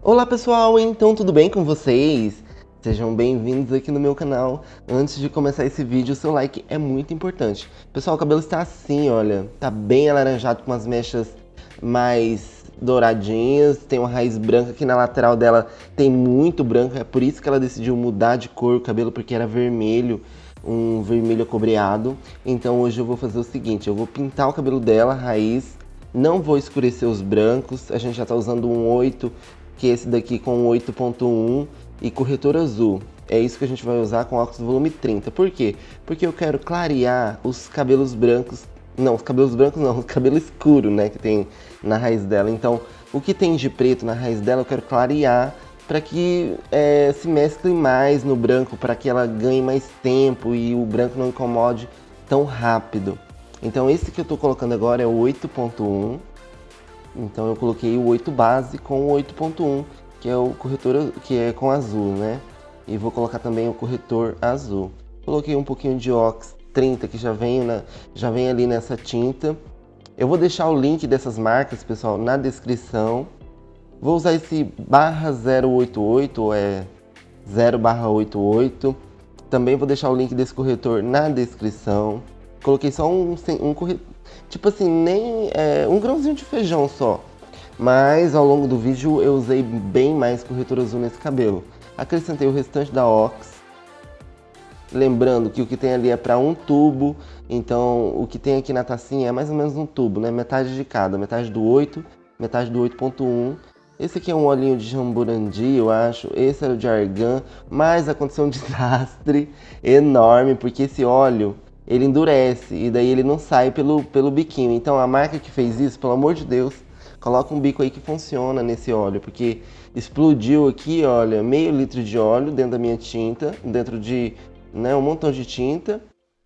Olá pessoal, então tudo bem com vocês? Sejam bem-vindos aqui no meu canal. Antes de começar esse vídeo, o seu like é muito importante. Pessoal, o cabelo está assim, olha, tá bem alaranjado com as mechas mais douradinhas, tem uma raiz branca aqui na lateral dela, tem muito branco, é por isso que ela decidiu mudar de cor o cabelo, porque era vermelho, um vermelho acobreado. Então hoje eu vou fazer o seguinte, eu vou pintar o cabelo dela, a raiz, não vou escurecer os brancos, a gente já tá usando um 8, que é esse daqui com 8.1 e corretor azul. É isso que a gente vai usar com óculos volume 30. Por quê? Porque eu quero clarear os cabelos brancos. Não, os cabelos brancos não, os cabelos escuros, né, que tem na raiz dela. Então, o que tem de preto na raiz dela eu quero clarear para que se mescle mais no branco, para que ela ganhe mais tempo e o branco não incomode tão rápido. Então, esse que eu estou colocando agora é o 8.1. Então eu coloquei o 8 base com o 8.1, que é o corretor que é com azul, né? E vou colocar também o corretor azul. Coloquei um pouquinho de Ox 30 que já vem ali nessa tinta. Eu vou deixar o link dessas marcas, pessoal, na descrição. Vou usar esse barra 088, ou 0/88. Também vou deixar o link desse corretor na descrição. Coloquei só um corretor, tipo assim, nem um grãozinho de feijão só. Mas ao longo do vídeo eu usei bem mais corretor azul nesse cabelo. Acrescentei o restante da Ox. Lembrando que o que tem ali é para um tubo, então o que tem aqui na tacinha é mais ou menos um tubo, né? Metade de cada, metade do 8, metade do 8.1. Esse aqui é um olhinho de jamburandi, eu acho. Esse era o de argan, mas aconteceu um desastre enorme, porque esse óleo ele endurece e daí ele não sai pelo biquinho. Então a marca que fez isso, pelo amor de Deus, coloca um bico aí que funciona nesse óleo, porque explodiu aqui, olha, meio litro de óleo dentro da minha tinta, dentro de, né, um montão de tinta.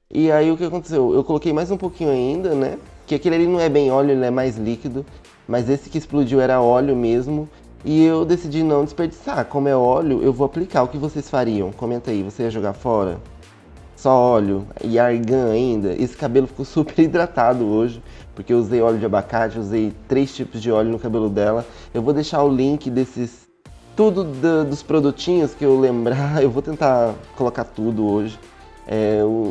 E aí o que aconteceu? Eu coloquei mais um pouquinho ainda, né? Que aquele ali não é bem óleo, ele é mais líquido, mas esse que explodiu era óleo mesmo. E eu decidi não desperdiçar. Como é óleo, eu vou aplicar. O que vocês fariam? Comenta aí, você ia jogar fora? Só óleo e argan ainda. Esse cabelo ficou super hidratado hoje, porque eu usei óleo de abacate, usei 3 tipos de óleo no cabelo dela. Eu vou deixar o link desses, dos produtinhos que eu lembrar, eu vou tentar colocar tudo hoje,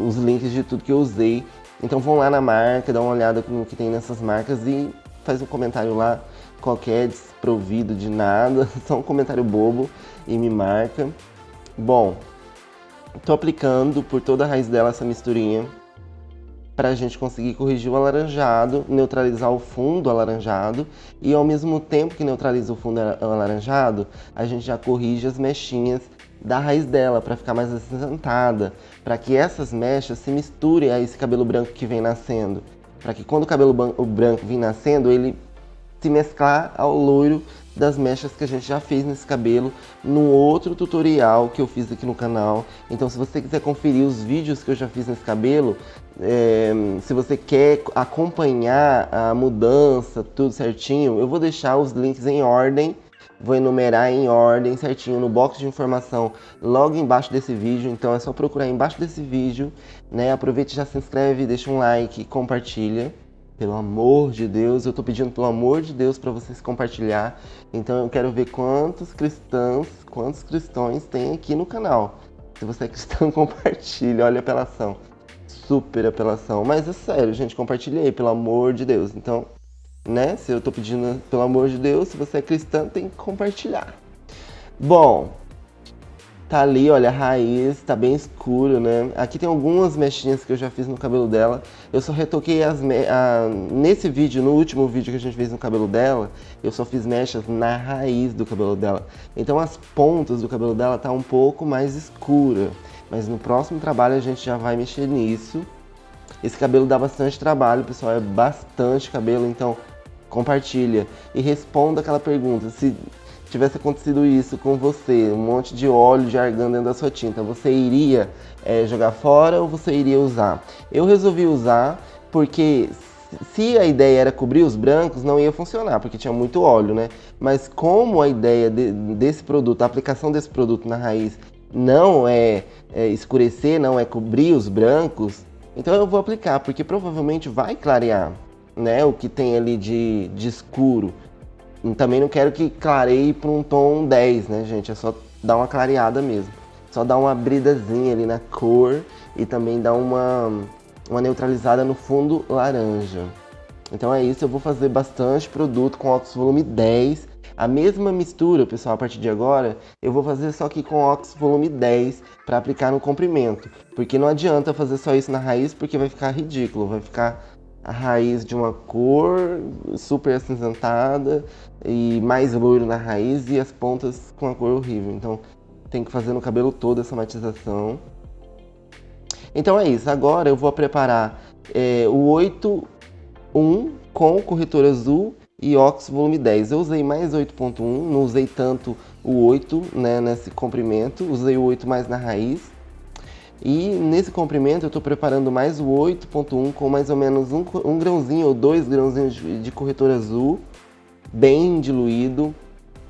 os links de tudo que eu usei. Então vão lá na marca, dá uma olhada no que tem nessas marcas e faz um comentário lá, qualquer desprovido de nada, só um comentário bobo e me marca. Bom, tô aplicando por toda a raiz dela essa misturinha pra gente conseguir corrigir o alaranjado, neutralizar o fundo alaranjado e ao mesmo tempo que neutraliza o fundo alaranjado, a gente já corrige as mechinhas da raiz dela para ficar mais acinzentada, para que essas mechas se misturem a esse cabelo branco que vem nascendo, para que quando o cabelo branco vir nascendo, ele se mesclar ao loiro das mechas que a gente já fez nesse cabelo num outro tutorial que eu fiz aqui no canal. Então se você quiser conferir os vídeos que eu já fiz nesse cabelo, se você quer acompanhar a mudança, tudo certinho, eu vou deixar os links em ordem, vou enumerar em ordem certinho no box de informação logo embaixo desse vídeo. Então é só procurar embaixo desse vídeo, né? Aproveite, já se inscreve, deixa um like, compartilha. Pelo amor de Deus, eu tô pedindo pelo amor de Deus para vocês compartilhar. Então eu quero ver quantos cristãos tem aqui no canal. Se você é cristão, compartilha, olha a apelação. Super apelação. Mas é sério, gente, compartilha aí, pelo amor de Deus. Então, né, se eu tô pedindo pelo amor de Deus, se você é cristão, tem que compartilhar. Bom, tá ali, olha, a raiz, tá bem escuro, né? Aqui tem algumas mechinhas que eu já fiz no cabelo dela. Eu só retoquei nesse vídeo, no último vídeo que a gente fez no cabelo dela, eu só fiz mechas na raiz do cabelo dela. Então as pontas do cabelo dela tá um pouco mais escura. Mas no próximo trabalho a gente já vai mexer nisso. Esse cabelo dá bastante trabalho, pessoal, é bastante cabelo, então compartilha. E responda aquela pergunta, se tivesse acontecido isso com você, um monte de óleo de argan dentro da sua tinta, você iria jogar fora ou você iria usar? Eu resolvi usar porque se a ideia era cobrir os brancos, não ia funcionar, porque tinha muito óleo, né? Mas como a ideia desse produto, a aplicação desse produto na raiz não é escurecer, não é cobrir os brancos, então eu vou aplicar, porque provavelmente vai clarear, né, o que tem ali de escuro. Também não quero que clareie para um tom 10, né, gente? É só dar uma clareada mesmo. Só dar uma bridazinha ali na cor e também dar uma neutralizada no fundo laranja. Então é isso, eu vou fazer bastante produto com óxido volume 10. A mesma mistura, pessoal, a partir de agora, eu vou fazer só que com óxido volume 10 para aplicar no comprimento. Porque não adianta fazer só isso na raiz, porque vai ficar ridículo. Vai ficar a raiz de uma cor super acinzentada e mais loiro na raiz e as pontas com a cor horrível. Então tem que fazer no cabelo todo essa matização. Então é isso, agora eu vou preparar o 8.1 com corretor azul e óxido volume 10. Eu usei mais 8.1, não usei tanto o 8, né, nesse comprimento, usei o 8 mais na raiz. E nesse comprimento eu estou preparando mais o 8.1 com mais ou menos um grãozinho ou 2 grãozinhos de corretor azul, bem diluído.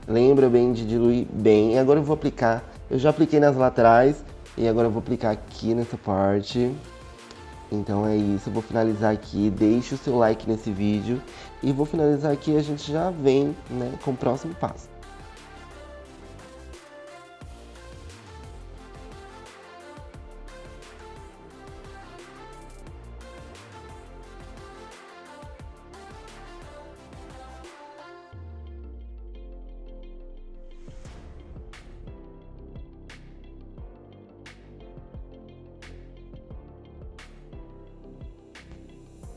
Lembra bem de diluir bem. E agora eu vou aplicar, eu já apliquei nas laterais e agora eu vou aplicar aqui nessa parte. Então é isso, eu vou finalizar aqui, deixe o seu like nesse vídeo e vou finalizar aqui e a gente já vem, né, com o próximo passo.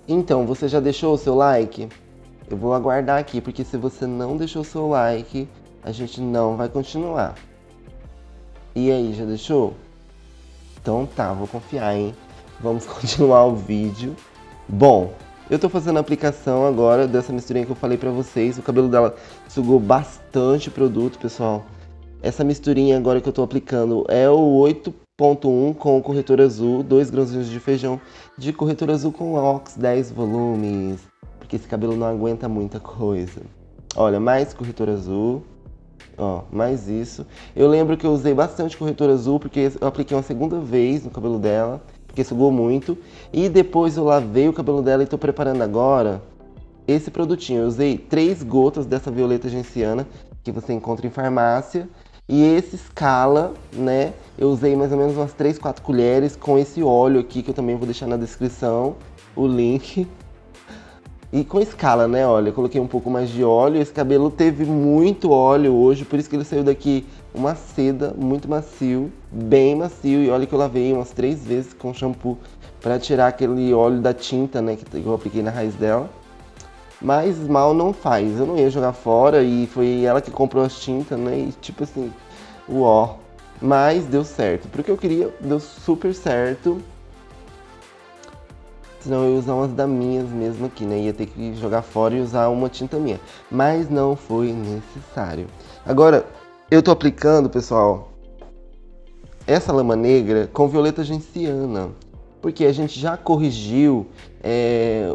Então, você já deixou o seu like? Eu vou aguardar aqui, porque se você não deixou o seu like, a gente não vai continuar. E aí, já deixou? Então tá, vou confiar, hein? Vamos continuar o vídeo. Bom, eu tô fazendo a aplicação agora dessa misturinha que eu falei pra vocês. O cabelo dela sugou bastante produto, pessoal. Essa misturinha agora que eu tô aplicando é o 8.1 com o corretor azul, 2 grãozinhos de feijão de corretor azul com Ox 10 volumes, porque esse cabelo não aguenta muita coisa. Olha, mais corretor azul, ó, mais isso. Eu lembro que eu usei bastante corretor azul porque eu apliquei uma segunda vez no cabelo dela, porque sugou muito. E depois eu lavei o cabelo dela e tô preparando agora esse produtinho. Eu usei 3 gotas dessa violeta genciana que você encontra em farmácia. E esse Scala, né, eu usei mais ou menos umas 3, 4 colheres com esse óleo aqui, que eu também vou deixar na descrição, o link. E com Scala, né, olha, eu coloquei um pouco mais de óleo, esse cabelo teve muito óleo hoje, por isso que ele saiu daqui uma seda, muito macio, bem macio. E olha que eu lavei umas 3 vezes com shampoo para tirar aquele óleo da tinta, né, que eu apliquei na raiz dela. Mas mal não faz, eu não ia jogar fora e foi ela que comprou as tintas, né? E tipo assim, uó. Mas deu certo, porque eu queria, deu super certo. Senão eu ia usar umas das minhas mesmo aqui, né? Ia ter que jogar fora e usar uma tinta minha. Mas não foi necessário. Agora, eu tô aplicando, pessoal, essa lama negra com violeta genciana. Porque a gente já corrigiu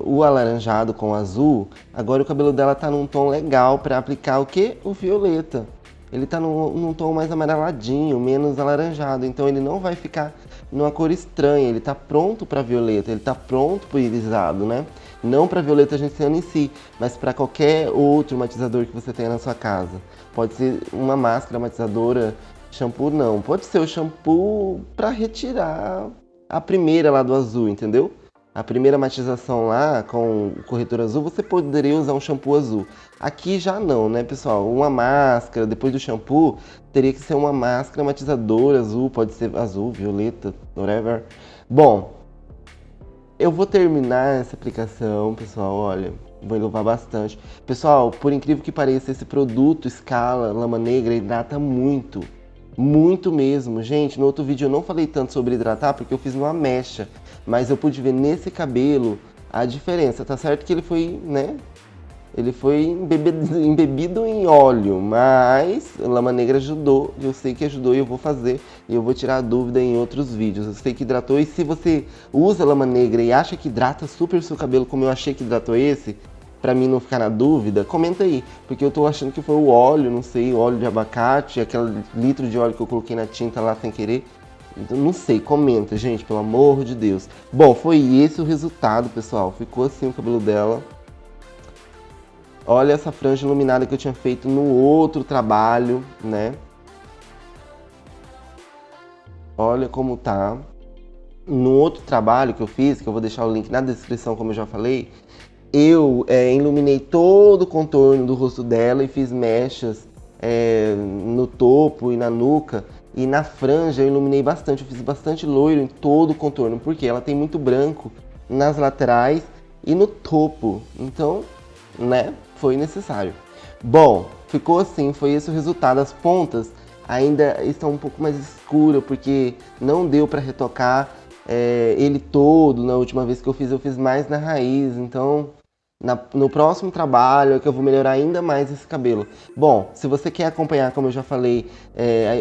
o alaranjado com o azul, agora o cabelo dela tá num tom legal para aplicar o que? O violeta. Ele tá num tom mais amareladinho, menos alaranjado, então ele não vai ficar numa cor estranha, ele tá pronto para violeta, ele tá pronto pro irisado, né? Não para violeta genciana em si, mas para qualquer outro matizador que você tenha na sua casa. Pode ser uma máscara matizadora, shampoo não, pode ser o shampoo para retirar a primeira lá do azul, entendeu? A primeira matização lá com o corretor azul, você poderia usar um shampoo azul. Aqui já não, né, pessoal? Uma máscara, depois do shampoo, teria que ser uma máscara matizadora azul, pode ser azul, violeta, whatever. Bom, eu vou terminar essa aplicação, pessoal, olha, vou inovar bastante. Pessoal, por incrível que pareça, esse produto Scala Lama Negra hidrata muito. Muito mesmo. Gente, no outro vídeo eu não falei tanto sobre hidratar porque eu fiz uma mecha. Mas eu pude ver nesse cabelo a diferença. Tá certo que ele foi, né? Ele foi embebido em óleo. Mas a Lama Negra ajudou. Eu sei que ajudou e eu vou fazer. E eu vou tirar a dúvida em outros vídeos. Eu sei que hidratou. E se você usa Lama Negra e acha que hidrata super o seu cabelo como eu achei que hidratou esse, pra mim não ficar na dúvida, comenta aí. Porque eu tô achando que foi o óleo, não sei, óleo de abacate, aquele litro de óleo que eu coloquei na tinta lá sem querer. Então, não sei, comenta, gente, pelo amor de Deus. Bom, foi esse o resultado, pessoal. Ficou assim o cabelo dela. Olha essa franja iluminada que eu tinha feito no outro trabalho, né? Olha como tá. No outro trabalho que eu fiz, que eu vou deixar o link na descrição, como eu já falei, eu iluminei todo o contorno do rosto dela e fiz mechas no topo e na nuca. E na franja eu iluminei bastante, eu fiz bastante loiro em todo o contorno, porque ela tem muito branco nas laterais e no topo. Então, né, foi necessário. Bom, ficou assim, foi esse o resultado. As pontas ainda estão um pouco mais escuras, porque não deu para retocar ele todo. Na última vez que eu fiz mais na raiz. Então, no próximo trabalho é que eu vou melhorar ainda mais esse cabelo. Bom, se você quer acompanhar, como eu já falei,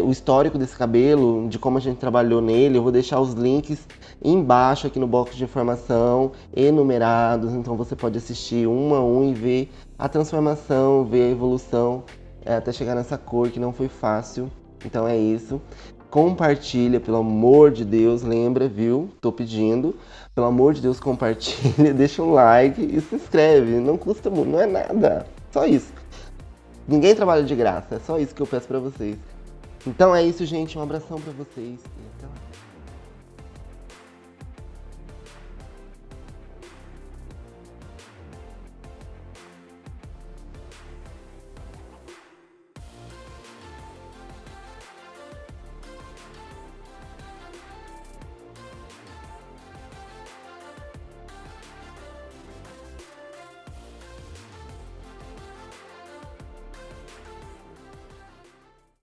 o histórico desse cabelo, de como a gente trabalhou nele, eu vou deixar os links embaixo aqui no box de informação, enumerados. Então você pode assistir um a um e ver a transformação, ver a evolução, até chegar nessa cor que não foi fácil. Então é isso. Compartilha, pelo amor de Deus, lembra, viu? Tô pedindo. Pelo amor de Deus, compartilha, deixa um like e se inscreve. Não custa muito, não é nada. Só isso. Ninguém trabalha de graça, é só isso que eu peço pra vocês. Então é isso, gente. Um abração pra vocês e até lá.